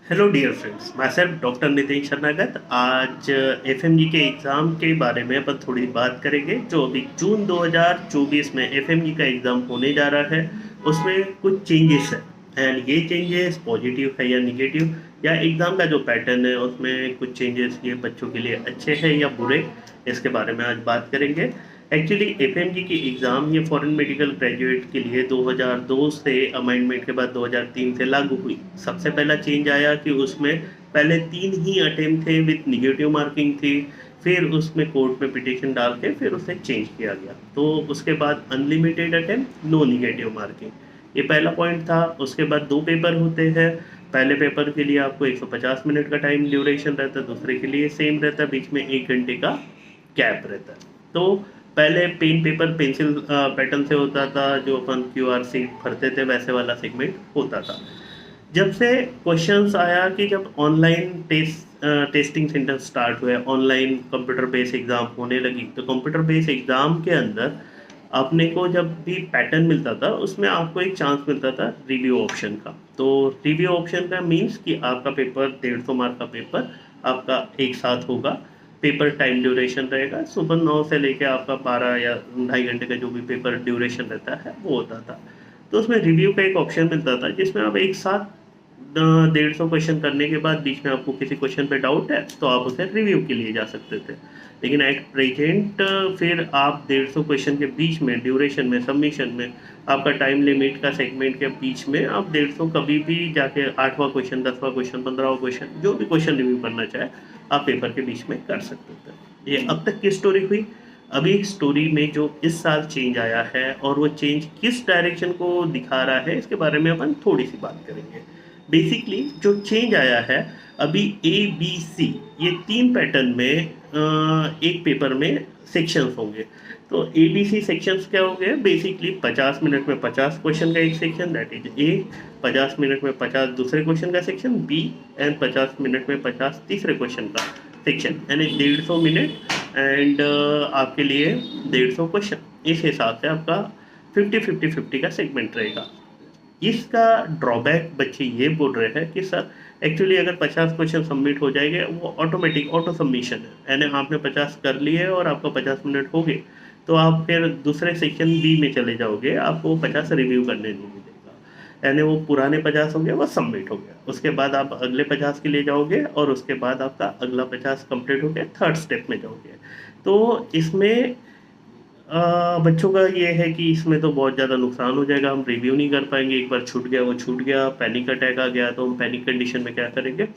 Hello dear friends, मैं self doctor Nitin शरणागत। आज एफएमजी के एग्ज़ाम के बारे में अपन थोड़ी बात करेंगे। जो अभी जून 2024 में एफएमजी का एग्ज़ाम होने जा रहा है, उसमें कुछ चेंजेस है। एंड ये चेंजेस पॉजिटिव है या निगेटिव, या एग्ज़ाम का जो पैटर्न है उसमें कुछ चेंजेस ये बच्चों के लिए अच्छे हैं या बुरे, इसके बारे में आज बात करेंगे। एक्चुअली एफएमजी की एग्ज़ाम ये फॉरेन मेडिकल ग्रेजुएट के लिए 2002 से अमेंडमेंट के बाद 2003 से लागू हुई। सबसे पहला चेंज आया कि उसमें पहले 3 ही अटेम्प्ट थे विथ निगेटिव मार्किंग थी। फिर उसमें कोर्ट में पिटिशन डाल के फिर उसे चेंज किया गया। तो उसके बाद unlimited attempt, no negative marking, ये पहला पॉइंट था। उसके बाद 2 पेपर होते हैं। पहले पेपर के लिए आपको 150 मिनट का टाइम ड्यूरेशन रहता है, दूसरे के लिए सेम रहता है, बीच में 1 घंटे का गैप रहता है। तो पहले पेन पेपर पेंसिल पैटर्न से होता था, जो अपन क्यूआर सीट भरते थे वैसे वाला सेगमेंट होता था। जब से क्वेश्चंस आया कि जब ऑनलाइन टेस्टिंग सेंटर स्टार्ट हुए, ऑनलाइन कंप्यूटर बेस्ड एग्ज़ाम होने लगी, तो कंप्यूटर बेस्ड एग्ज़ाम के अंदर अपने को जब भी पैटर्न मिलता था उसमें आपको एक चांस मिलता था रिव्यू ऑप्शन का। तो रिव्यू ऑप्शन का मीन्स कि आपका पेपर 150 मार्क का पेपर आपका एक साथ होगा। पेपर टाइम ड्यूरेशन रहेगा, सुबह 9 से लेके आपका 12 या 2.5 घंटे का जो भी पेपर ड्यूरेशन रहता है वो होता था। तो उसमें रिव्यू का एक ऑप्शन मिलता था जिसमें आप एक साथ 150 क्वेश्चन करने के बाद बीच में आपको किसी क्वेश्चन पे डाउट है तो आप उसे रिव्यू के लिए जा सकते थे। लेकिन एट प्रेजेंट फिर आप 150 क्वेश्चन के बीच में ड्यूरेशन में सबमिशन में आपका टाइम लिमिट का सेगमेंट के बीच में आप 150 कभी भी जाके 8वां क्वेश्चन, 10वां क्वेश्चन, 15वां क्वेश्चन, जो भी क्वेश्चन रिव्यू करना चाहे आप पेपर के बीच में कर सकते थे। ये अब तक की स्टोरी हुई। अभी एक स्टोरी में जो इस साल चेंज आया है और वो चेंज किस डायरेक्शन को दिखा रहा है इसके बारे में अपन थोड़ी सी बात करेंगे। बेसिकली जो चेंज आया है, अभी ए बी सी ये 3 पैटर्न में एक पेपर में सेक्शंस होंगे। तो ए बी सी सेक्शंस क्या होंगे? बेसिकली 50 मिनट में 50 क्वेश्चन का एक section, that is a. 50 minute में 50 दूसरे क्वेश्चन का सेक्शन बी, एंड 50 मिनट में 50 तीसरे क्वेश्चन का सेक्शन, यानी 150 मिनट एंड आपके लिए 150 क्वेश्चन। इस हिसाब से आपका 50-50-50 का सेगमेंट रहेगा। इसका ड्रॉबैक बच्चे ये बोल रहे हैं कि सर एक्चुअली अगर 50 क्वेश्चन सबमिट हो जाएंगे वो ऑटोमेटिक ऑटो सबमिशन है, यानी आपने 50 कर लिए और आपका 50 मिनट हो गए तो आप फिर दूसरे सेक्शन बी में चले जाओगे, आपको 50 रिव्यू करने नहीं मिलेगा। यानी वो पुराने 50 हो गया, वो सबमिट हो गया। उसके बाद आप अगले 50 के लिए जाओगे और उसके बाद आपका अगला 50 कंप्लीट हो गया, थर्ड स्टेप में जाओगे। तो इसमें बच्चों का ये है कि इसमें तो बहुत ज़्यादा नुकसान हो जाएगा, हम रिव्यू नहीं कर पाएंगे। एक बार छूट गया वो छूट गया, पैनिक अटैक आ गया तो हम पैनिक कंडीशन में क्या करेंगे।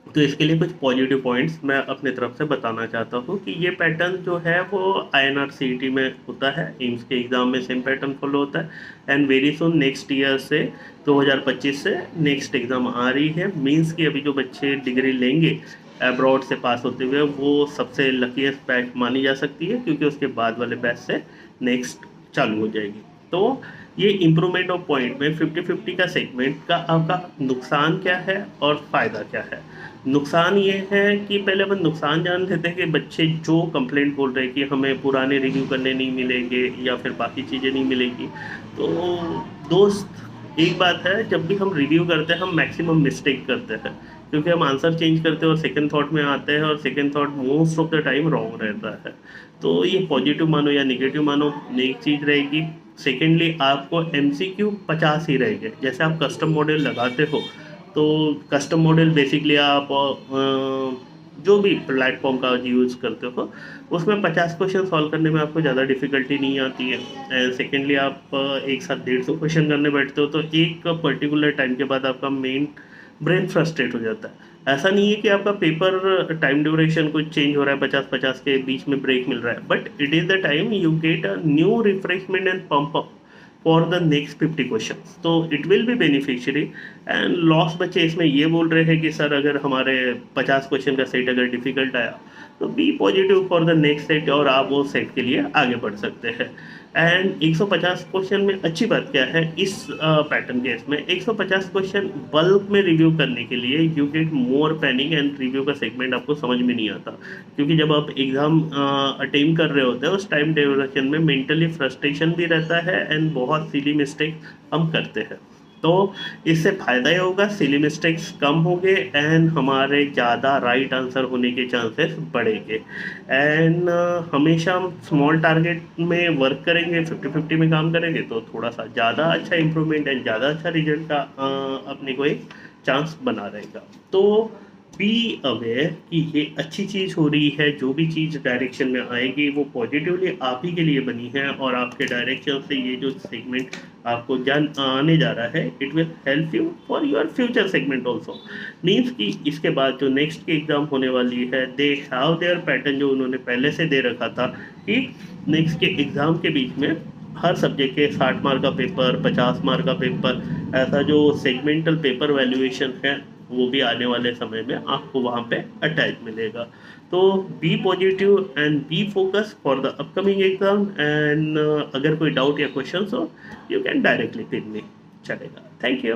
तो इसके लिए कुछ पॉजिटिव पॉइंट्स मैं अपने तरफ से बताना चाहता हूँ कि ये पैटर्न जो है वो INR CET में होता है, एम्स के एग्ज़ाम में सेम पैटर्न फॉलो होता है। And very soon next year से 2025 से नेक्स्ट एग्ज़ाम आ रही है। मीन्स कि अभी जो बच्चे डिग्री लेंगे अब्रॉड से पास होते हुए, वो सबसे लकीस्ट बैच मानी जा सकती है, क्योंकि उसके बाद वाले बैच से नेक्स्ट चालू हो जाएगी। तो ये इम्प्रूवमेंट ऑफ पॉइंट में 50-50 का सेगमेंट का आपका नुकसान क्या है और फ़ायदा क्या है। नुकसान ये है कि पहले अपन नुकसान जान लेते हैं कि बच्चे जो कंप्लेंट बोल रहे हैं कि हमें पुराने रिव्यू करने नहीं मिलेंगे या फिर बाकी चीज़ें नहीं मिलेंगी। तो दोस्त, एक बात है, जब भी हम रिव्यू करते हैं हम मैक्सिमम मिस्टेक करते हैं, क्योंकि हम आंसर चेंज करते हैं और सेकंड थॉट में आते हैं, और second thought most of the time wrong रहता है। तो ये पॉजिटिव मानो या निगेटिव मानो, एक चीज़ रहेगी। सेकेंडली आपको MCQ 50 ही रहेंगे। जैसे आप कस्टम मॉडल लगाते हो, तो कस्टम मॉडल बेसिकली आप जो भी प्लेटफॉर्म का यूज़ करते हो उसमें 50 क्वेश्चन सॉल्व करने में आपको ज़्यादा डिफिकल्टी नहीं आती है। एंड सेकेंडली आप एक साथ 150 क्वेश्चन करने बैठते हो तो एक पर्टिकुलर टाइम के बाद आपका मेन ब्रेन फ्रस्ट्रेट हो जाता है। ऐसा नहीं है कि आपका पेपर टाइम ड्यूरेशन कुछ चेंज हो रहा है, 50-50 के बीच में ब्रेक मिल रहा है, but it is the time you get a new refreshment and pump up for the next 50 question. तो it will be beneficiary. And loss बच्चे इसमें ये बोल रहे हैं कि सर अगर हमारे 50 क्वेश्चन का सेट अगर डिफिकल्ट आया तो be positive for the next set और आप वो सेट के लिए आगे बढ़ सकते हैं। एंड 150 क्वेश्चन में अच्छी बात क्या है इस पैटर्न केस में, 150 क्वेश्चन बल्क में रिव्यू करने के लिए you get more panic and review का सेगमेंट आपको समझ में नहीं आता, क्योंकि जब आप एग्ज़ाम अटेम्प्ट कर रहे होते हैं उस टाइम ड्यूरेशन में मेंटली फ्रस्ट्रेशन भी रहता है एंड बहुत सीली मिस्टेक हम करते हैं। तो इससे फ़ायदा ये होगा, सिली मिस्टेक्स कम होंगे एंड हमारे ज़्यादा राइट आंसर होने के चांसेस बढ़ेंगे। एंड हमेशा हम स्मॉल टारगेट में वर्क करेंगे, 50-50 में काम करेंगे तो थोड़ा सा ज़्यादा अच्छा इम्प्रूवमेंट एंड ज़्यादा अच्छा रिजल्ट का अपने को एक चांस बना रहेगा। तो बी अवेयर कि ये अच्छी चीज़ हो रही है, जो भी चीज़ डायरेक्शन में आएगी वो पॉजिटिवली आप ही के लिए बनी है, और आपके डायरेक्शन से ये जो सेगमेंट आपको जान आने जा रहा है, it will help you for your future segment also. Means कि इसके बाद जो नेक्स्ट की एग्ज़ाम होने वाली है, दे हैव देयर पैटर्न जो उन्होंने पहले से दे रखा था कि नेक्स्ट के एग्ज़ाम के बीच में हर सब्जेक्ट के 60 मार्क का पेपर, 50 मार्क का पेपर, ऐसा जो सेगमेंटल पेपर वैल्यूएशन है वो भी आने वाले समय में आपको वहाँ पे अटैच मिलेगा। तो be positive and be focus for the upcoming exam. And अगर कोई डाउट या क्वेश्चन हो, you can directly pin me, चलेगा। Thank you.